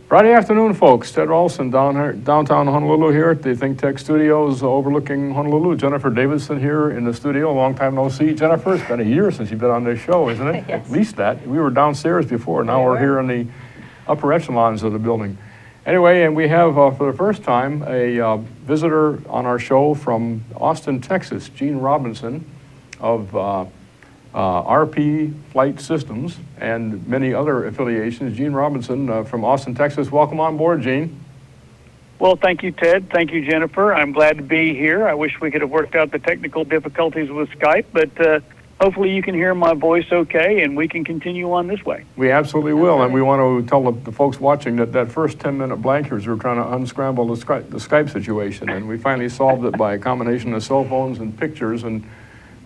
Friday afternoon, folks. Ted Ralston downtown Honolulu here at the Think Tech Studios overlooking Honolulu. Jennifer Davidson here in the studio. Long time no see. Jennifer, it's been a year since you've been on this show, isn't it? Yes. At least that. We were downstairs before. Now we're here in the upper echelons of the building. Anyway, and we have, for the first time, a visitor on our show from Austin, Texas, Gene Robinson of RP Flight Systems and many other affiliations. Gene Robinson from Austin, Texas. Welcome on board, Gene. Well, thank you, Ted. Thank you, Jennifer. I'm glad to be here. I wish we could have worked out the technical difficulties with Skype, but hopefully you can hear my voice okay, and we can continue on this way. We absolutely will, and we want to tell the folks watching that first 10-minute blankers we were trying to unscramble the Skype situation, and we finally solved it by a combination of cell phones and pictures and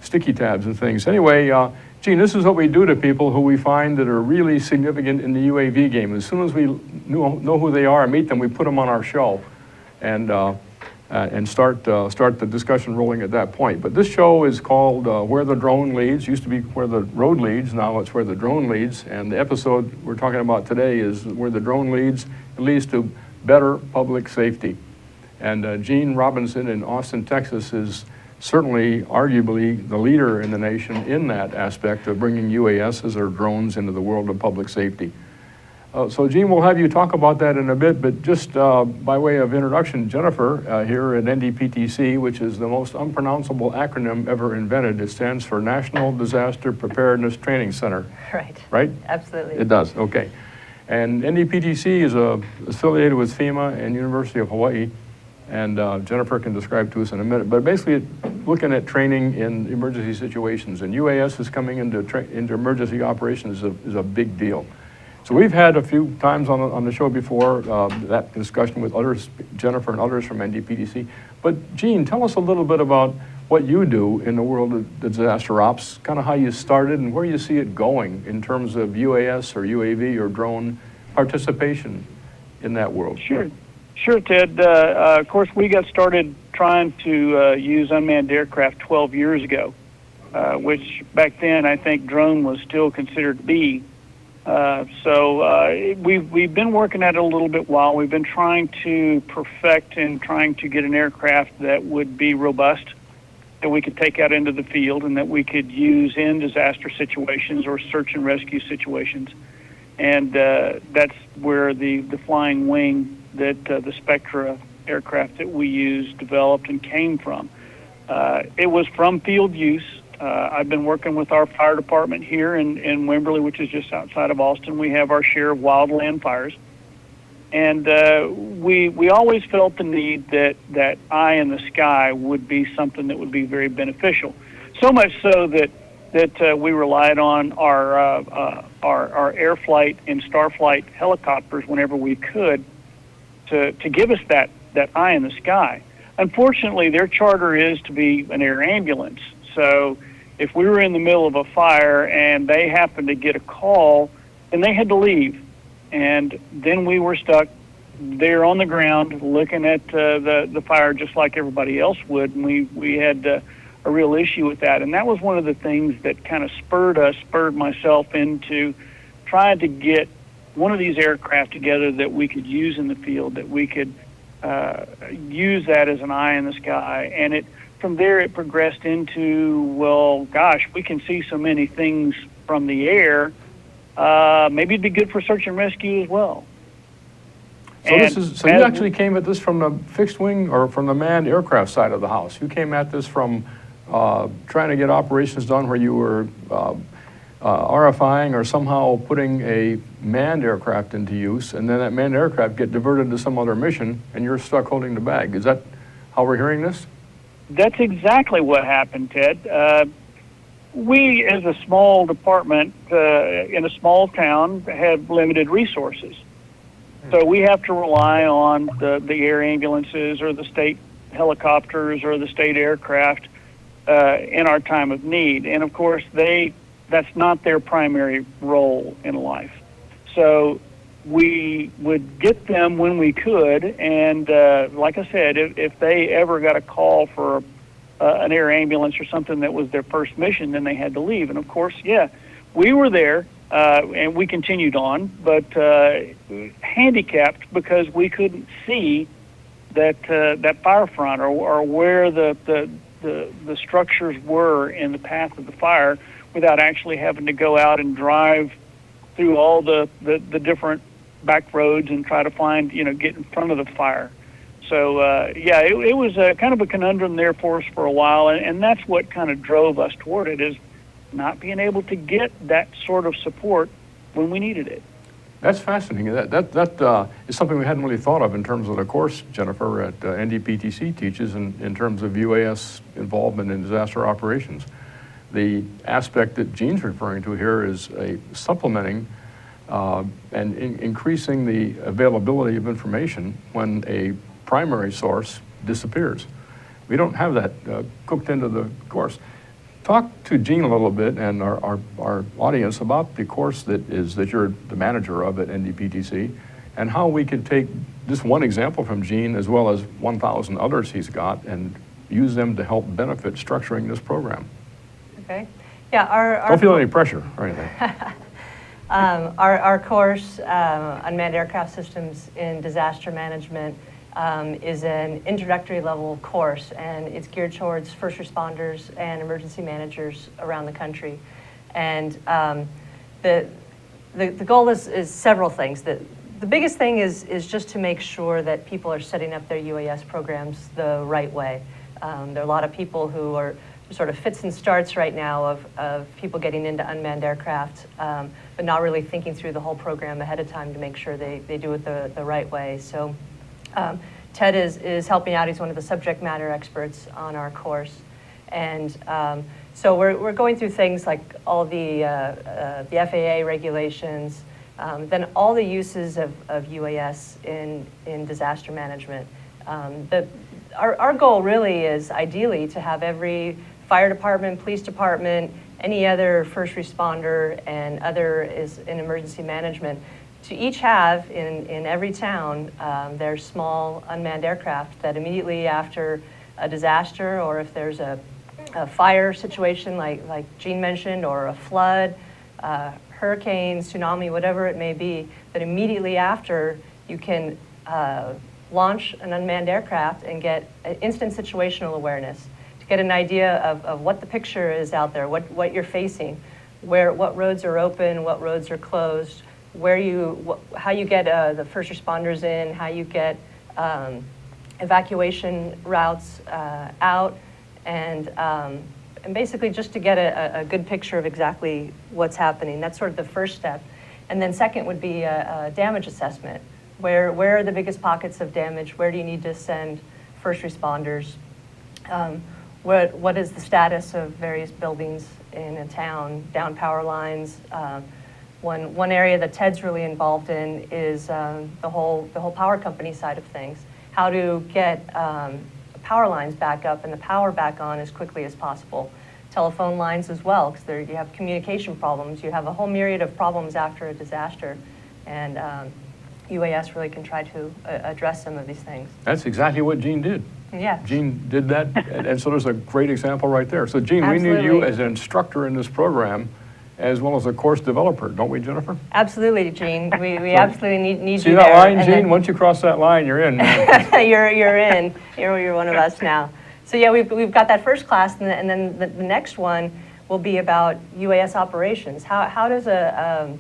sticky tabs and things. Anyway, Gene, this is what we do to people who we find that are really significant in the UAV game. As soon as we know who they are and meet them, we put them on our show and start the discussion rolling at that point. But this show is called Where the Drone Leads. Used to be Where the Road Leads. Now it's Where the Drone Leads. And the episode we're talking about today is Where the Drone Leads. It leads to better public safety. And Gene Robinson in Austin, Texas is certainly, arguably, the leader in the nation in that aspect of bringing UASs or drones into the world of public safety. So, Gene, we'll have you talk about that in a bit, but just by way of introduction, Jennifer here at NDPTC, which is the most unpronounceable acronym ever invented. It stands for National Disaster Preparedness Training Center. Right. Right? Absolutely. It does, okay. And NDPTC is affiliated with FEMA and University of Hawaii. And Jennifer can describe to us in a minute. But basically, looking at training in emergency situations, and UAS is coming into emergency operations is a big deal. So we've had a few times on the show before that discussion with others, Jennifer and others from NDPTC. But Gene, tell us a little bit about what you do in the world of disaster ops, kind of how you started and where you see it going in terms of UAS or UAV or drone participation in that world. Sure, Ted. Of course, we got started trying to use unmanned aircraft 12 years ago, which back then I think drone was still considered B. So we've been working at it a little bit while. We've been trying to perfect and trying to get an aircraft that would be robust, that we could take out into the field and that we could use in disaster situations or search and rescue situations. And that's where the flying wing that the Spectra aircraft that we used developed and came from. It was from field use. I've been working with our fire department here in Wimberley, which is just outside of Austin. We have our share of wildland fires. And we always felt the need that eye in the sky would be something that would be very beneficial. So much so that we relied on our air flight and star flight helicopters whenever we could to give us that eye in the sky. Unfortunately, their charter is to be an air ambulance. So if we were in the middle of a fire and they happened to get a call, then they had to leave. And then we were stuck there on the ground looking at the fire just like everybody else would. And we had a real issue with that. And that was one of the things that kind of spurred myself into trying to get one of these aircraft together that we could use in the field, that we could use that as an eye in the sky. And from there it progressed into, well, gosh, we can see so many things from the air. Maybe it'd be good for search and rescue as well. So you actually came at this from the fixed wing or from the manned aircraft side of the house. You came at this from trying to get operations done where you were RFIing or somehow putting a manned aircraft into use, and then that manned aircraft get diverted to some other mission, and you're stuck holding the bag. Is that how we're hearing this? That's exactly what happened, Ted. We, as a small department in a small town, have limited resources. So we have to rely on the air ambulances or the state helicopters or the state aircraft in our time of need. And, of course, that's not their primary role in life. So we would get them when we could, and like I said, if they ever got a call for an air ambulance or something that was their first mission, then they had to leave. And of course, yeah, we were there. and we continued on, but handicapped because we couldn't see that fire front or where the structures were in the path of the fire without actually having to go out and drive through all the different back roads and try to find, get in front of the fire. So, it was kind of a conundrum there for us for a while, and that's what kind of drove us toward it, is not being able to get that sort of support when we needed it. That's fascinating. That is something we hadn't really thought of in terms of the course Jennifer at NDPTC teaches in terms of UAS involvement in disaster operations. The aspect that Gene's referring to here is a supplementing and increasing the availability of information when a primary source disappears. We don't have that cooked into the course. Talk to Gene a little bit and our audience about the course that you're the manager of at NDPTC, and how we could take this one example from Gene as well as 1,000 others he's got and use them to help benefit structuring this program. Okay. Yeah, don't feel any pressure or anything. Our course, Unmanned Aircraft Systems in Disaster Management, is an introductory level course, and it's geared towards first responders and emergency managers around the country. And the goal is several things. The biggest thing is just to make sure that people are setting up their UAS programs the right way. There are a lot of people who are sort of fits and starts right now of people getting into unmanned aircraft, but not really thinking through the whole program ahead of time to make sure they do it the right way. So Ted is helping out. He's one of the subject matter experts on our course. And so we're going through things like all the FAA regulations, then all the uses of UAS in disaster management. Our goal really is ideally to have every fire department, police department, any other first responder, and other is in emergency management, to each have in every town their small unmanned aircraft that immediately after a disaster, or if there's a fire situation like Gene mentioned, or a flood, hurricane, tsunami, whatever it may be, that immediately after you can launch an unmanned aircraft and get instant situational awareness, to get an idea of what the picture is out there, what you're facing, what roads are open, what roads are closed, how you get the first responders in, how you get evacuation routes out, and basically just to get a good picture of exactly what's happening. That's sort of the first step. And then second would be a damage assessment. Where are the biggest pockets of damage? Where do you need to send first responders? What is the status of various buildings in a town, down power lines? One area that Ted's really involved in is the whole power company side of things. How to get power lines back up and the power back on as quickly as possible. Telephone lines as well, because you have communication problems. You have a whole myriad of problems after a disaster, and UAS really can try to address some of these things. That's exactly what Gene did. Yeah. Gene did that, and so there's a great example right there. So Gene, Absolutely. We need you as an instructor in this program, as well as a course developer, don't we, Jennifer? Absolutely, Gene. We absolutely need See you that there. line, And Gene? then- Once you cross that line, you're in. you're in. You're one of us now. So yeah, we've got that first class, and then the next one will be about UAS operations. How does an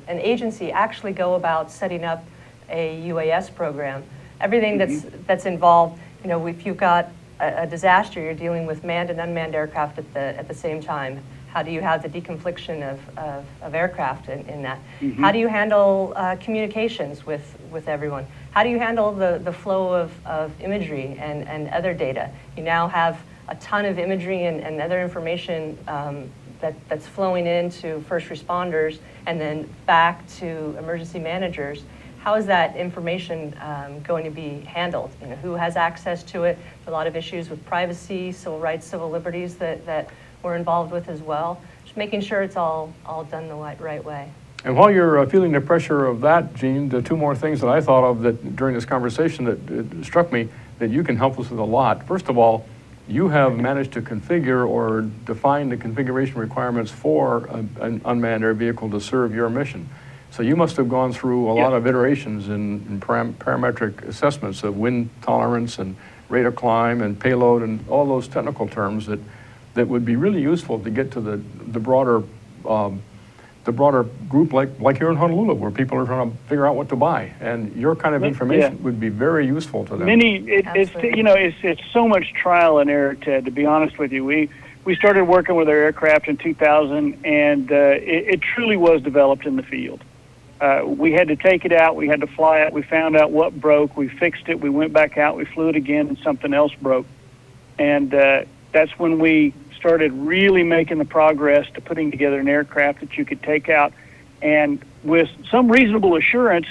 agency actually go about setting up a UAS program? Everything that's involved. If you've got a disaster, you're dealing with manned and unmanned aircraft at the same time. How do you have the deconfliction of aircraft in that? How do you handle communications with everyone? How do you handle the flow of imagery and other data? You now have a ton of imagery and other information that's flowing into first responders and then back to emergency managers. How is that information going to be handled? Who has access to it? A lot of issues with privacy, civil rights, civil liberties that we're involved with as well. Just making sure it's all done the right way. And while you're feeling the pressure of that, Gene, the two more things that I thought of that during this conversation that struck me that you can help us with a lot. First of all, you have managed to configure or define the configuration requirements for an unmanned air vehicle to serve your mission. So you must have gone through a lot of iterations in parametric assessments of wind tolerance and rate of climb and payload and all those technical terms that would be really useful to get to the broader group like here in Honolulu, where people are trying to figure out what to buy, and your kind of information would be very useful to them. It's so much trial and error, Ted. To be honest with you, we started working with our aircraft in 2000, and it truly was developed in the field. We had to take it out, we had to fly it, we found out what broke, we fixed it, we went back out, we flew it again, and something else broke. And that's when we started really making the progress to putting together an aircraft that you could take out and with some reasonable assurance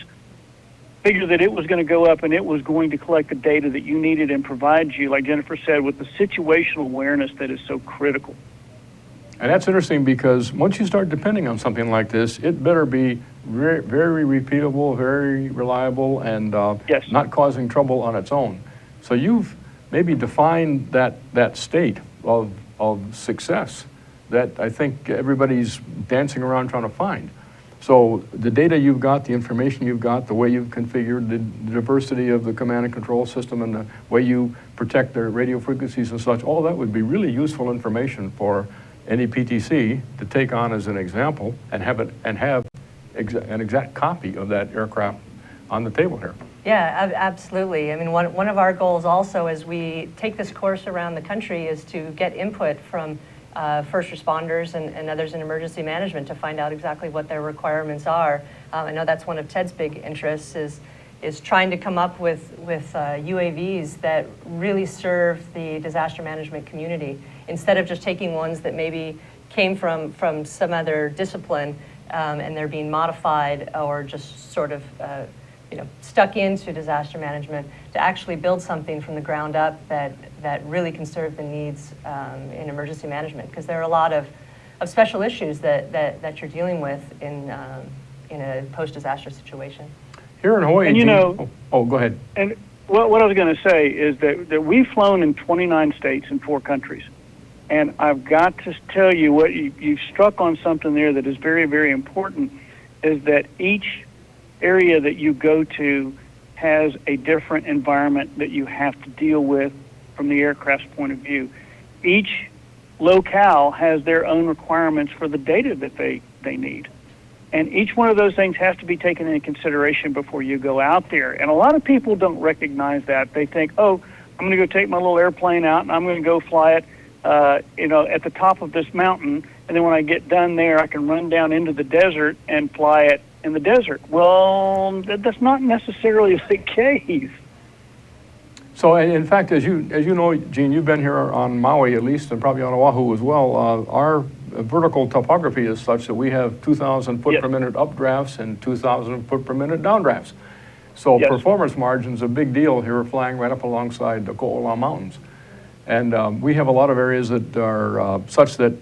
figure that it was going to go up and it was going to collect the data that you needed and provide you, like Jennifer said, with the situational awareness that is so critical. And that's interesting because once you start depending on something like this, it better be very, very repeatable, very reliable, and not causing trouble on its own. So you've maybe defined that state of success that I think everybody's dancing around trying to find. So the data you've got, the information you've got, the way you've configured the diversity of the command and control system and the way you protect their radio frequencies and such, all that would be really useful information for NDPTC to take on as an example and have an exact copy of that aircraft on the table here. Yeah, absolutely. I mean, one of our goals also as we take this course around the country is to get input from first responders and others in emergency management to find out exactly what their requirements are. I know that's one of Ted's big interests is trying to come up with UAVs that really serve the disaster management community instead of just taking ones that maybe came from some other discipline and they're being modified or just sort of stuck into disaster management, to actually build something from the ground up that really can serve the needs in emergency management, because there are a lot of special issues that you're dealing with in a post-disaster situation. Here in Hawaii, and go ahead. And what I was going to say is that we've flown in 29 states and 4 countries. And I've got to tell you what you've struck on something there that is very, very important, is that each area that you go to has a different environment that you have to deal with from the aircraft's point of view. Each locale has their own requirements for the data that they need. And each one of those things has to be taken into consideration before you go out there. And a lot of people don't recognize that. They think, oh, I'm going to go take my little airplane out and I'm going to go fly it at the top of this mountain, and then when I get done there, I can run down into the desert and fly it in the desert. Well, that's not necessarily the case. So, in fact, as you know, Gene, you've been here on Maui at least, and probably on Oahu as well. Our vertical topography is such that we have 2,000 foot per minute updrafts and 2,000 foot per minute downdrafts. So performance margin's a big deal here, flying right up alongside the Ko'ola Mountains. And we have a lot of areas that are such that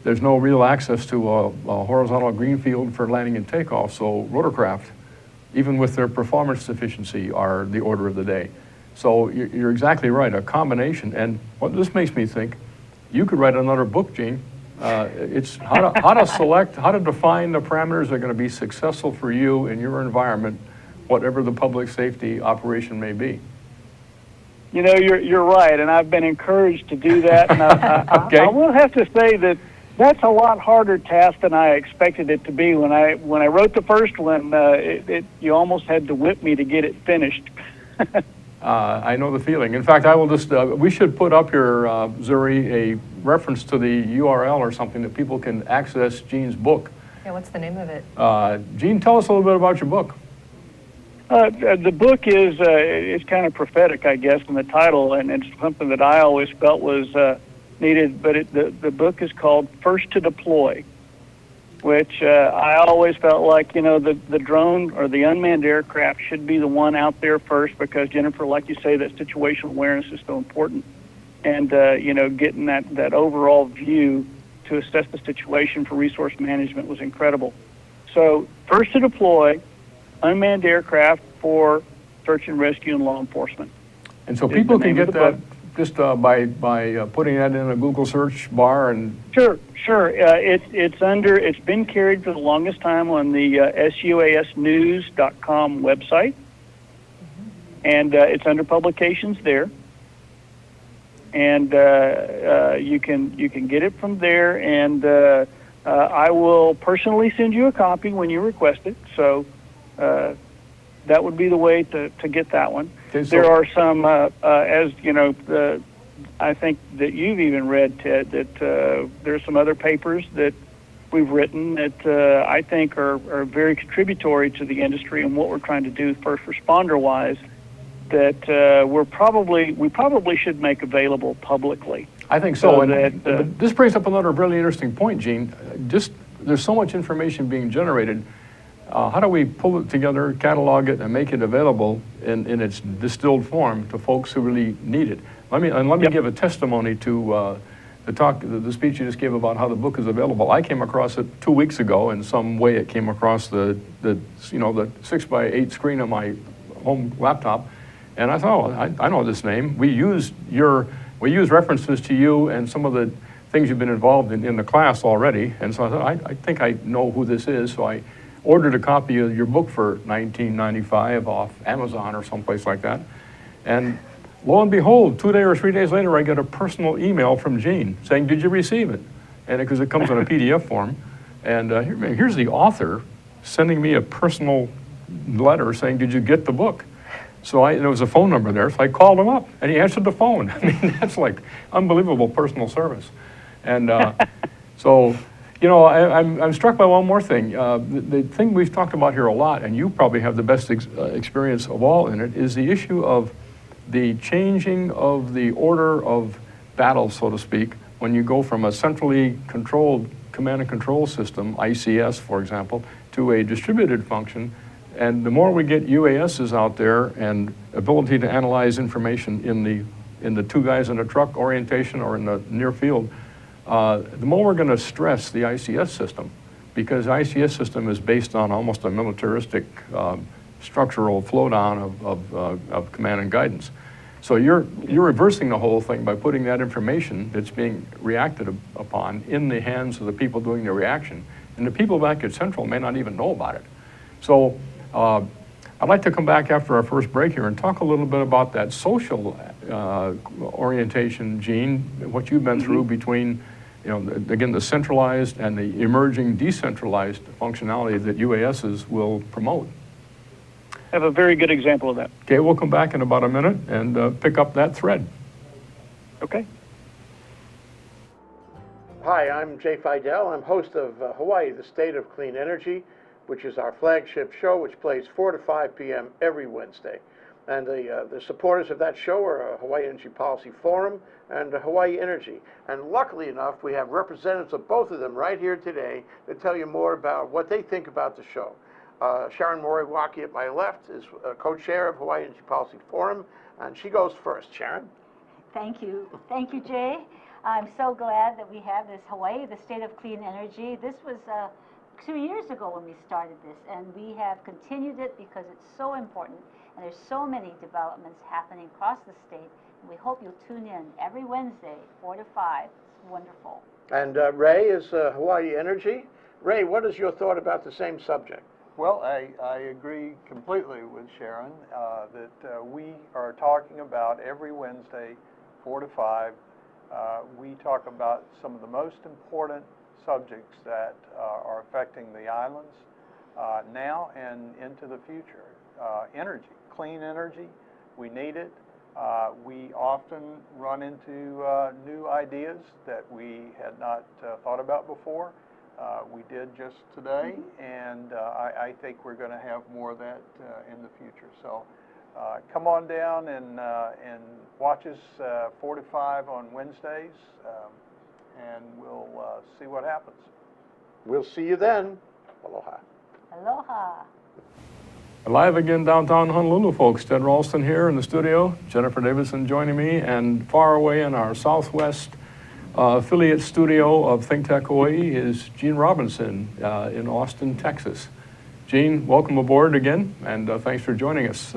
there's no real access to a horizontal green field for landing and takeoff. So rotorcraft, even with their performance deficiency, are the order of the day. So you're exactly right, a combination. And what this makes me think, you could write another book, Gene. It's how to select, how to define the parameters that are going to be successful for you in your environment, whatever the public safety operation may be. You know, you're right, and I've been encouraged to do that. And I will have to say that that's a lot harder task than I expected it to be. When I wrote the first one, you almost had to whip me to get it finished. I know the feeling. In fact, I will just, we should put up here, Zuri, a reference to the URL or something that people can access Gene's book. Yeah, what's the name of it? Gene, tell us a little bit about your book. The book is it's kind of prophetic, I guess, in the title, and it's something that I always felt was needed. But the book is called First to Deploy, which I always felt like, the drone or the unmanned aircraft should be the one out there first, because, Jennifer, like you say, that situational awareness is so important. And, getting that overall view to assess the situation for resource management was incredible. So First to Deploy, unmanned aircraft for search and rescue and law enforcement. And so people can get that just by putting that in a Google search bar and? Sure. It's been carried for the longest time on the suasnews.com website, and it's under publications there. And you can get it from there, and I will personally send you a copy when you request it. So that would be the way to get that one. Okay, so there are some, as you know, I think that you've even read, Ted, that there's some other papers that we've written that I think are very contributory to the industry and what we're trying to do first responder-wise, that we probably should make available publicly. I think so. But this brings up another really interesting point, Gene. There's so much information being generated. How do we pull it together, catalog it, and make it available in its distilled form to folks who really need it? Let me give a testimony to the speech you just gave about how the book is available. I came across it 2 weeks ago. In some way, it came across the 6x8 screen of my home laptop, and I thought, I know this name. We use references to you and some of the things you've been involved in the class already, and so I thought, I think I know who this is. So I ordered a copy of your book for $19.95 off Amazon or someplace like that, and lo and behold, 2 days or 3 days later, I get a personal email from Gene saying, "Did you receive it?" And because it comes in a PDF form, and here's the author sending me a personal letter saying, "Did you get the book?" So there was a phone number there, so I called him up, and he answered the phone. I mean, that's like unbelievable personal service. And so, I'm struck by one more thing. The thing we've talked about here a lot, and you probably have the best experience of all in it, is the issue of the changing of the order of battle, so to speak, when you go from a centrally controlled command and control system, ICS, for example, to a distributed function. And the more we get UASs out there and ability to analyze information in the two guys in a truck orientation or in the near field, the more we're going to stress the ICS system, because the ICS system is based on almost a militaristic structural flow down of command and guidance. So you're reversing the whole thing by putting that information that's being reacted upon in the hands of the people doing the reaction, and the people back at Central may not even know about it. So I'd like to come back after our first break here and talk a little bit about that social orientation, Gene, what you've been through between, again, the centralized and the emerging decentralized functionality that UASs will promote. I have a very good example of that. Okay, we'll come back in about a minute and pick up that thread. Okay. Hi, I'm Jay Fidel. I'm host of Hawaii, the State of Clean Energy, which is our flagship show, which plays 4 to 5 p.m. every Wednesday. And the supporters of that show are Hawaii Energy Policy Forum and Hawaii Energy. And luckily enough, we have representatives of both of them right here today to tell you more about what they think about the show. Sharon Moriwaki at my left is co-chair of Hawaii Energy Policy Forum, and she goes first. Sharon? Thank you. Thank you, Jay. I'm so glad that we have this Hawaii, the State of Clean Energy. This was 2 years ago when we started this, and we have continued it because it's so important, and there's so many developments happening across the state, and we hope you'll tune in every Wednesday, 4 to 5. It's wonderful. And Ray is Hawaii Energy. Ray, what is your thought about the same subject? Well, I agree completely with Sharon that we are talking about every Wednesday, 4 to 5. We talk about some of the most important subjects that are affecting the islands now and into the future. Energy, clean energy, we need it. We often run into new ideas that we had not thought about before. We did just today, and I think we're going to have more of that in the future. So come on down and watch us 4 to 5 on Wednesdays, and we'll see what happens. We'll see you then. Aloha. Aloha. Live again downtown Honolulu, folks. Ted Ralston here in the studio, Jennifer Davidson joining me, and far away in our southwest affiliate studio of Think Tech Hawaii is Gene Robinson in Austin, Texas. Gene, welcome aboard again, and thanks for joining us.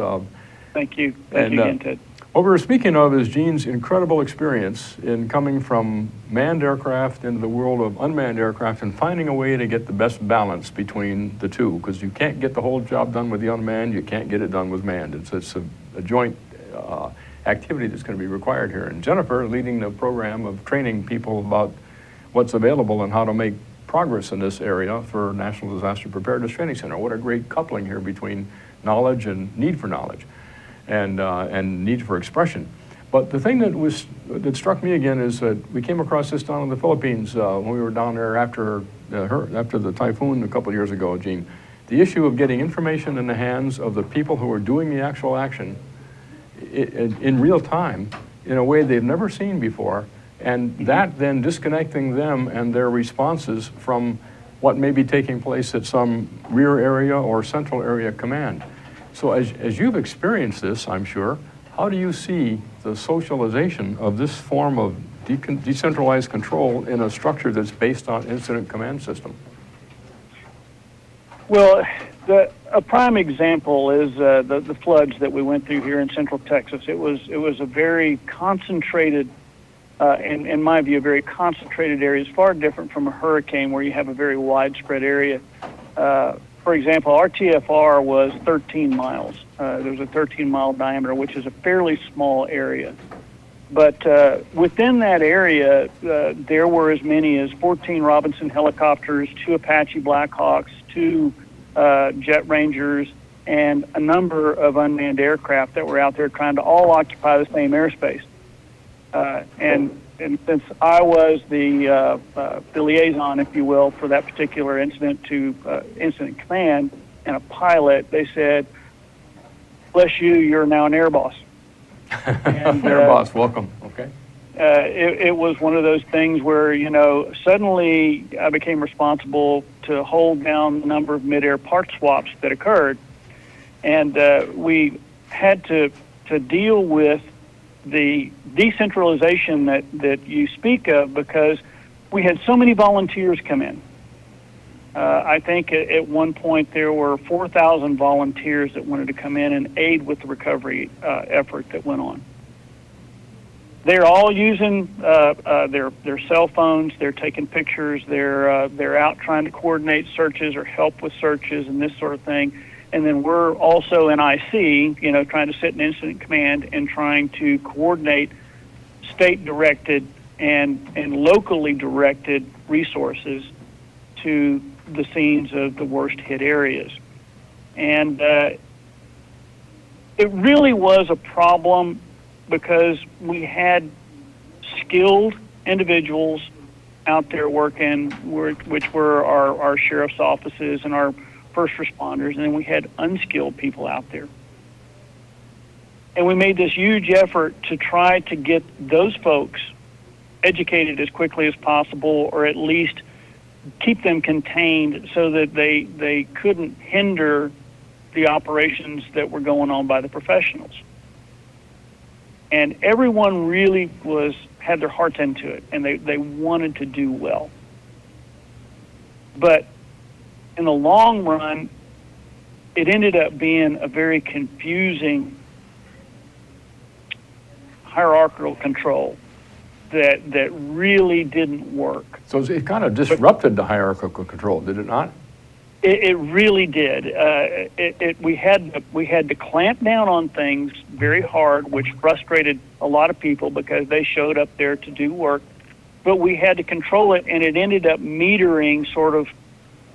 Thank you. Thank you again, Ted. What we were speaking of is Gene's incredible experience in coming from manned aircraft into the world of unmanned aircraft and finding a way to get the best balance between the two, because you can't get the whole job done with the unmanned, you can't get it done with manned. It's a joint activity that's going to be required here. And Jennifer leading the program of training people about what's available and how to make progress in this area for National Disaster Preparedness Training Center. What a great coupling here between knowledge and need for knowledge. And need for expression. But the thing that struck me again is that we came across this down in the Philippines when we were down there after the typhoon a couple of years ago, Gene. The issue of getting information in the hands of the people who are doing the actual action in real time in a way they've never seen before, and that then disconnecting them and their responses from what may be taking place at some rear area or central area command. So as you've experienced this, I'm sure, how do you see the socialization of this form of decentralized control in a structure that's based on incident command system? Well, a prime example is the floods that we went through here in Central Texas. It was a very concentrated, in my view, a very concentrated area. It's far different from a hurricane where you have a very widespread area. For example, our TFR was 13 miles. There was a 13-mile diameter, which is a fairly small area. But within that area, there were as many as 14 Robinson helicopters, 2 Apache Blackhawks, 2 Jet Rangers, and a number of unmanned aircraft that were out there trying to all occupy the same airspace. And since I was the liaison, if you will, for that particular incident to incident command and a pilot, they said, "Bless you, you're now an air boss." And, Air boss, welcome. Okay. It was one of those things where, suddenly I became responsible to hold down the number of mid-air part swaps that occurred, and we had to deal with the decentralization that you speak of, because we had so many volunteers come in. I think at one point there were 4,000 volunteers that wanted to come in and aid with the recovery effort that went on. They're all using their cell phones. They're taking pictures. They're out trying to coordinate searches or help with searches and this sort of thing. And then we're also in IC, trying to sit in incident command and trying to coordinate state-directed and locally directed resources to the scenes of the worst hit areas. And it really was a problem because we had skilled individuals out there working, which were our sheriff's offices and our first responders, and then we had unskilled people out there. And we made this huge effort to try to get those folks educated as quickly as possible, or at least keep them contained so that they couldn't hinder the operations that were going on by the professionals. And everyone really had their hearts into it, and they wanted to do well. But in the long run, it ended up being a very confusing hierarchical control that really didn't work. So it kind of disrupted the hierarchical control, did it not? It really did. We had to clamp down on things very hard, which frustrated a lot of people because they showed up there to do work. But we had to control it, and it ended up metering sort of,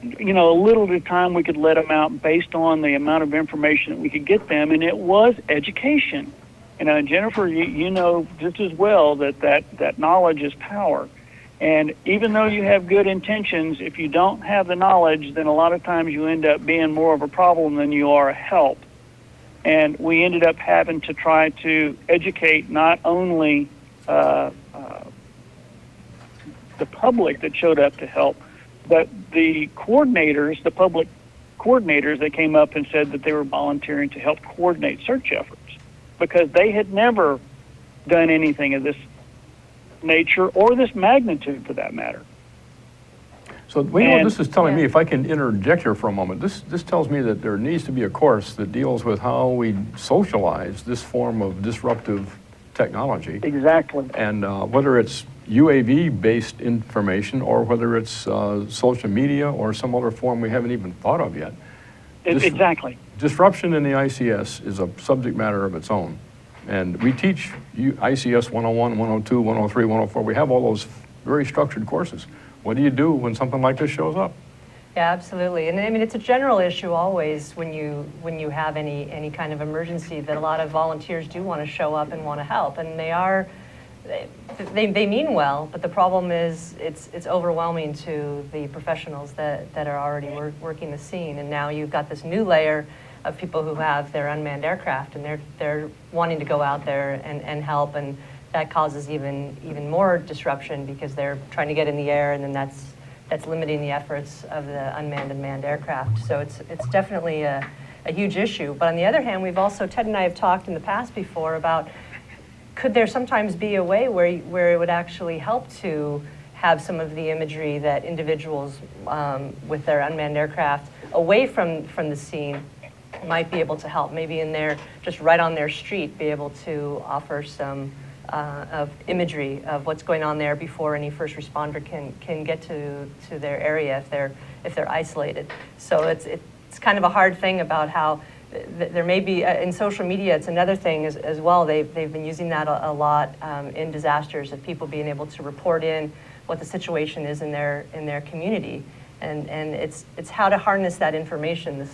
a little at a time we could let them out based on the amount of information that we could get them, and it was education. Jennifer, you know just as well that knowledge is power. And even though you have good intentions, if you don't have the knowledge, then a lot of times you end up being more of a problem than you are a help. And we ended up having to try to educate not only the public that showed up to help, but the coordinators, the public coordinators that came up and said that they were volunteering to help coordinate search efforts because they had never done anything of this nature or this magnitude for that matter. So we know what And- this is telling me, Yeah. if I can interject here for a moment, this tells me that there needs to be a course that deals with how we socialize this form of disruptive technology. Exactly. And whether it's UAV-based information or whether it's social media or some other form we haven't even thought of yet. Exactly. Disruption in the ICS is a subject matter of its own. And we teach ICS 101, 102, 103, 104. We have all those very structured courses. What do you do when something like this shows up? Yeah, absolutely. And I mean, it's a general issue always when you have any kind of emergency, that a lot of volunteers do want to show up and want to help. And they mean well, but the problem is it's overwhelming to the professionals that are already working the scene. And now you've got this new layer of people who have their unmanned aircraft, and they're wanting to go out there and help, and that causes even more disruption because they're trying to get in the air, and then that's limiting the efforts of the unmanned and manned aircraft. So it's definitely a huge issue. But on the other hand, Ted and I have talked in the past before about, could there sometimes be a way where it would actually help to have some of the imagery that individuals with their unmanned aircraft away from the scene might be able to help, maybe just right on their street, be able to offer some of imagery of what's going on there before any first responder can get to their area if they're isolated. So it's kind of a hard thing about how there may be in social media. It's another thing as well. They've been using that a lot in disasters, of people being able to report in what the situation is in their community, and it's how to harness that information.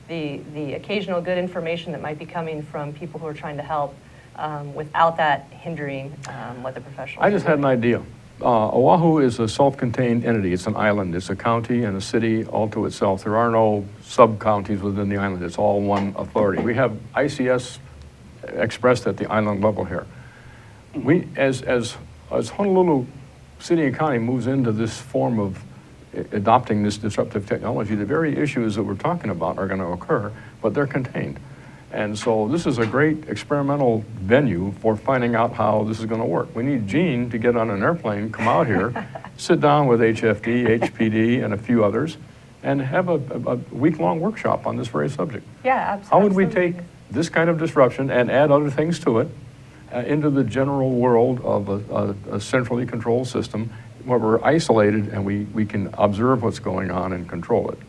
The occasional good information that might be coming from people who are trying to help without that hindering what the professionals I just are had an doing. idea. Oahu is a self-contained entity. It's an island. It's a county and a city all to itself. There are no sub-counties within the island. It's all one authority. We have ICS expressed at the island level here. We, as Honolulu City and County moves into this form of adopting this disruptive technology, the very issues that we're talking about are going to occur, but they're contained. And so this is a great experimental venue for finding out how this is going to work. We need Gene to get on an airplane, come out here, sit down with HFD, HPD, and a few others, and have a week-long workshop on this very subject. Yeah, absolutely. How would we take this kind of disruption and add other things to it into the general world of a centrally controlled system where we're isolated and we can observe what's going on and control it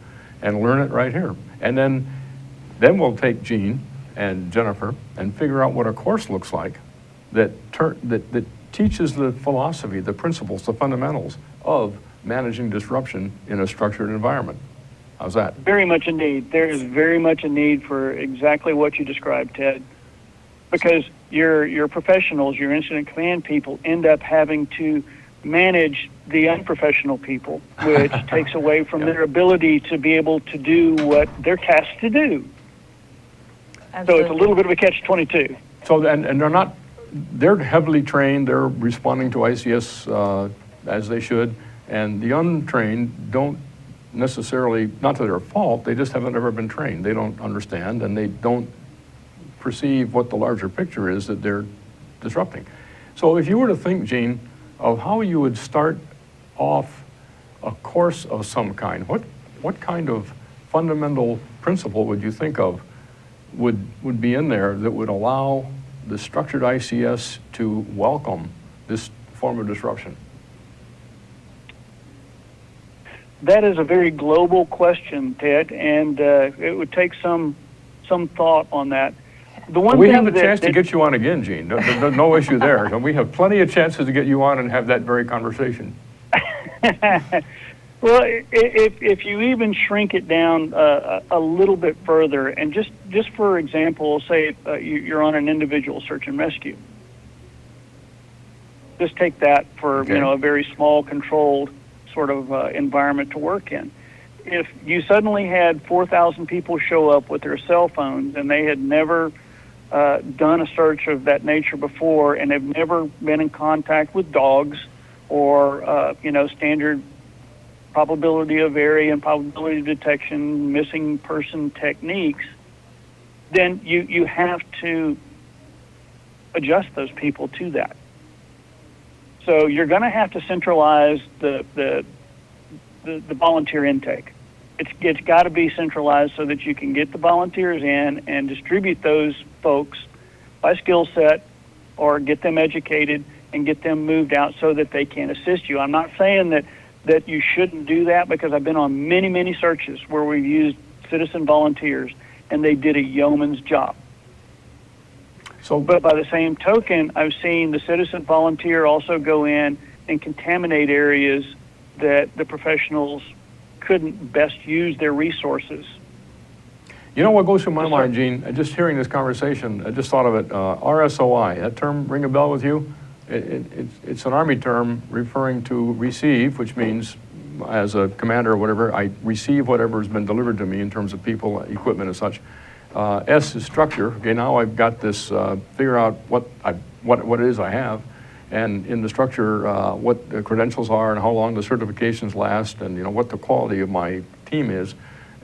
and learn it right here. And then we'll take Gene and Jennifer and figure out what a course looks like that teaches the philosophy, the principles, the fundamentals of managing disruption in a structured environment. How's that? Very much a need. There is very much a need for exactly what you described, Ted, because your professionals, your incident command people, end up having to manage the unprofessional people, which takes away from their ability to be able to do what they're tasked to do. Absolutely. So it's a little bit of a catch-22. So, and they're heavily trained, they're responding to ICS as they should, and the untrained don't necessarily, not to their fault, they just haven't ever been trained. They don't understand, and they don't perceive what the larger picture is that they're disrupting. So if you were to think, Gene, of how you would start off a course of some kind, what kind of fundamental principle would you think of would be in there that would allow the structured ICS to welcome this form of disruption? That is a very global question, Ted, and it would take some thought on that. The one We thing have a that- chance to that- get you on again, Gene. There's no issue there. So we have plenty of chances to get you on and have that very conversation. Well, if you even shrink it down a little bit further, and just for example, say you're on an individual search and rescue. Just take that for Okay. a very small, controlled sort of environment to work in. If you suddenly had 4,000 people show up with their cell phones and they had never done a search of that nature before and have never been in contact with dogs or standard probability of area and probability of detection, missing person techniques, then you have to adjust those people to that. So you're going to have to centralize the the volunteer intake. It's got to be centralized so that you can get the volunteers in and distribute those folks by skill set, or get them educated and get them moved out so that they can assist you. I'm not saying that you shouldn't do that, because I've been on many, many searches where we've used citizen volunteers and they did a yeoman's job. So, But by the same token, I've seen the citizen volunteer also go in and contaminate areas that the professionals couldn't best use their resources. you know what goes through my Yes, sir. mind, Gene? Just hearing this conversation, I just thought of it. RSOI, that term ring a bell with you? It's an Army term referring to receive, which means as a commander or whatever, I receive whatever has been delivered to me in terms of people, equipment and such. S is structure. Okay, now I've got this, figure out what it is I have, and in the structure, what the credentials are and how long the certifications last, and what the quality of my team is.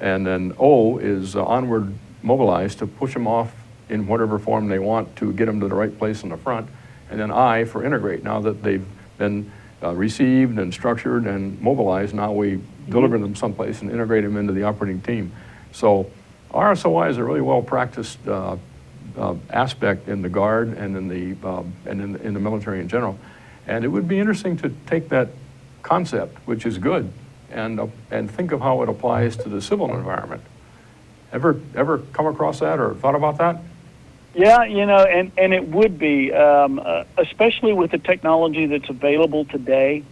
And then O is onward mobilized to push them off in whatever form they want to get them to the right place in the front. And then I for integrate. Now that they've been received and structured and mobilized, now we deliver them someplace and integrate them into the operating team. So RSOI is a really well-practiced aspect in the Guard and in the military in general. And it would be interesting to take that concept, which is good, and think of how it applies to the civil environment. Ever come across that or thought about that? Yeah, and it would be, especially with the technology that's available today,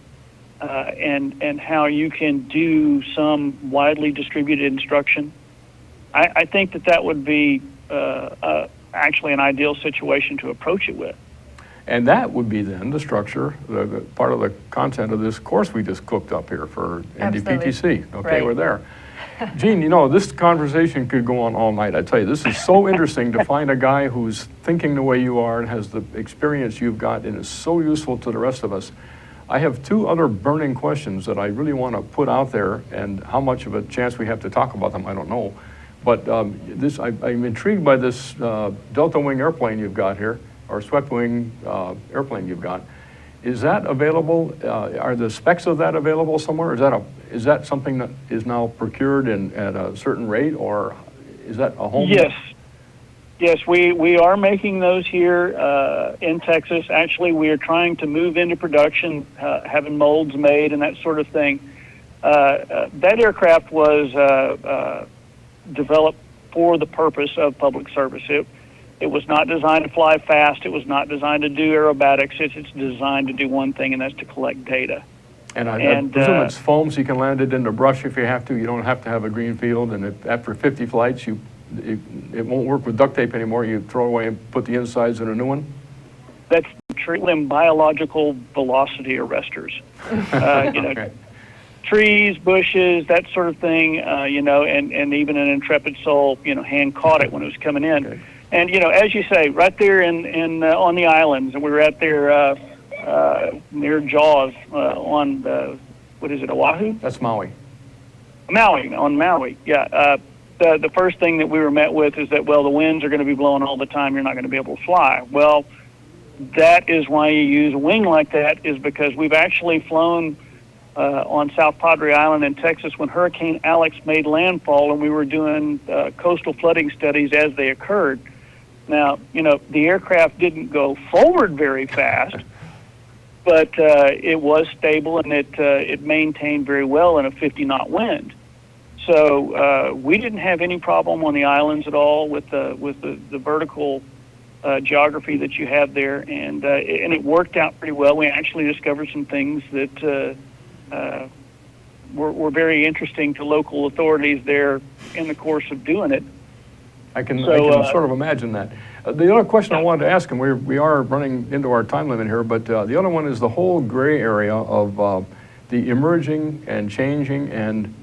and how you can do some widely distributed instruction. I think that would be actually an ideal situation to approach it with. And that would be then the structure, the part of the content of this course we just cooked up here for NDPTC. Okay, Right. We're there. Gene, this conversation could go on all night. I tell you, this is so interesting to find a guy who's thinking the way you are and has the experience you've got and is so useful to the rest of us. I have two other burning questions that I really want to put out there, and how much of a chance we have to talk about them, I don't know. But I'm intrigued by this Delta Wing airplane you've got here, or swept wing airplane you've got. Is that available? Are the specs of that available somewhere? Is that something that is now procured at a certain rate, or is that a home? Yes, we are making those here in Texas. Actually, we are trying to move into production, having molds made and that sort of thing. That aircraft was developed for the purpose of public service. It was not designed to fly fast. It was not designed to do aerobatics. It's designed to do one thing, and that's to collect data. And I presume it's foam, so you can land it in the brush if you have to. You don't have to have a green field. And after 50 flights, it won't work with duct tape anymore. You throw it away and put the insides in a new one. That's treat them biological velocity arresters. Okay. Trees, bushes, that sort of thing. And even an intrepid soul, hand caught it when it was coming in. Okay. And as you say, right there in on the islands, and we were out there near Jaws on what is it, Oahu? That's Maui. Maui. Yeah. The first thing that we were met with is that, well, the winds are going to be blowing all the time. You're not going to be able to fly. Well, that is why you use a wing like that, is because we've actually flown on South Padre Island in Texas when Hurricane Alex made landfall, and we were doing coastal flooding studies as they occurred. Now, the aircraft didn't go forward very fast, but it was stable, and it maintained very well in a 50-knot wind. So we didn't have any problem on the islands at all with the vertical geography that you have there, and it worked out pretty well. We actually discovered some things that were very interesting to local authorities there in the course of doing it. I can sort of imagine that. The other question I wanted to ask, and we are running into our time limit here, but the other one is the whole gray area of the emerging and changing and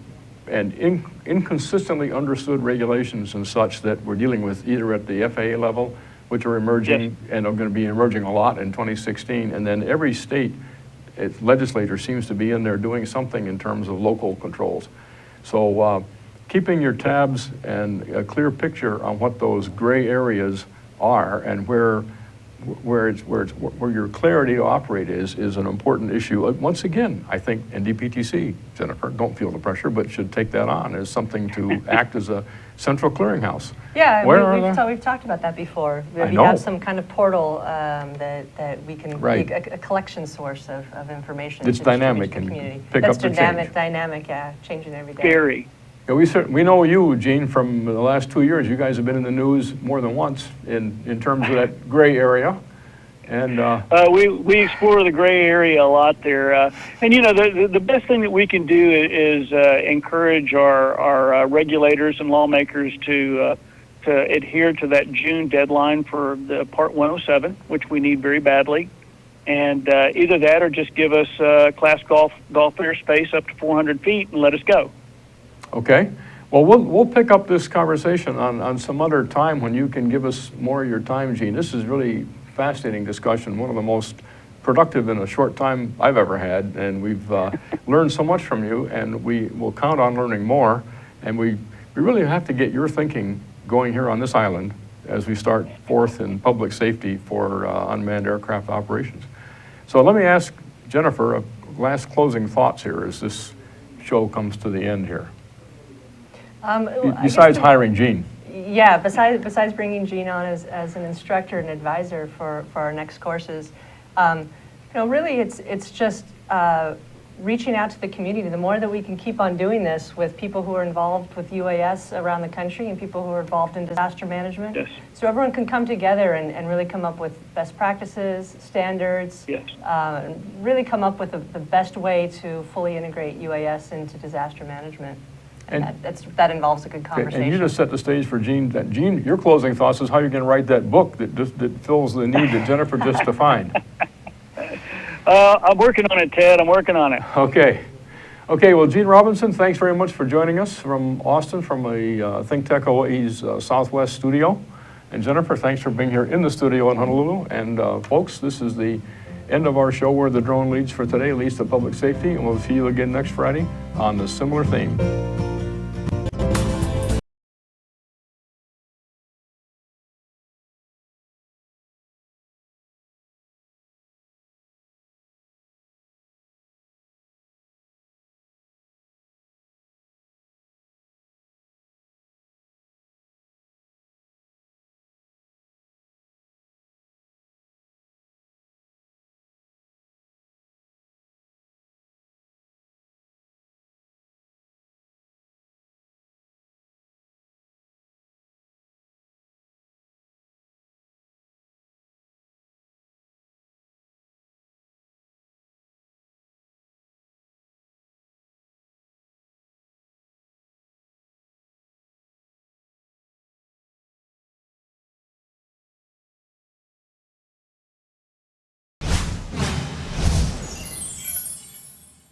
inconsistently understood regulations and such that we're dealing with either at the FAA level, which are emerging and are going to be emerging a lot in 2016, and then every state legislature seems to be in there doing something in terms of local controls. So keeping your tabs and a clear picture on what those gray areas are and where where your clarity to operate is an important issue. Once again, I think NDPTC, Jennifer, don't feel the pressure, but should take that on as something to act as a central clearinghouse. Yeah, Where are we've talked about that before. I We know. have some kind of portal that we can Right. be a collection source of information. It's to distribute dynamic to the and community. pick That's up the change. dynamic, yeah, changing every day. Gary. Yeah, we know you, Gene, from the last 2 years. You guys have been in the news more than once in terms of that gray area. And We explore the gray area a lot there, and you know the best thing that we can do is encourage our regulators and lawmakers to adhere to that June deadline for the Part 107, which we need very badly, and either that or just give us class golf airspace up to 400 feet and let us go. okay. Well, we'll pick up this conversation on some other time when you can give us more of your time, Gene. This is really fascinating discussion, one of the most productive in a short time I've ever had, and we've learned so much from you, and we will count on learning more, and we really have to get your thinking going here on this island as we start forth in public safety for unmanned aircraft operations. So let me ask Jennifer last closing thoughts here as this show comes to the end here. Besides hiring Gene. Yeah, besides bringing Gene on as an instructor and advisor for our next courses, really it's just reaching out to the community. The more that we can keep on doing this with people who are involved with UAS around the country and people who are involved in disaster management, Yes. so everyone can come together and really come up with best practices, standards, Yes. and really come up with the best way to fully integrate UAS into disaster management. And that involves a good conversation. And you just set the stage for Gene. Gene, your closing thoughts is how you're going to write that book that fills the need that Jennifer just defined. I'm working on it, Ted. I'm working on it. Okay. Okay, well, Gene Robinson, thanks very much for joining us from Austin, from a Think Tech Hawaii's Southwest studio. And Jennifer, thanks for being here in the studio in Honolulu. And folks, this is the end of our show where the drone leads for today, leads to public safety. And we'll see you again next Friday on the similar theme.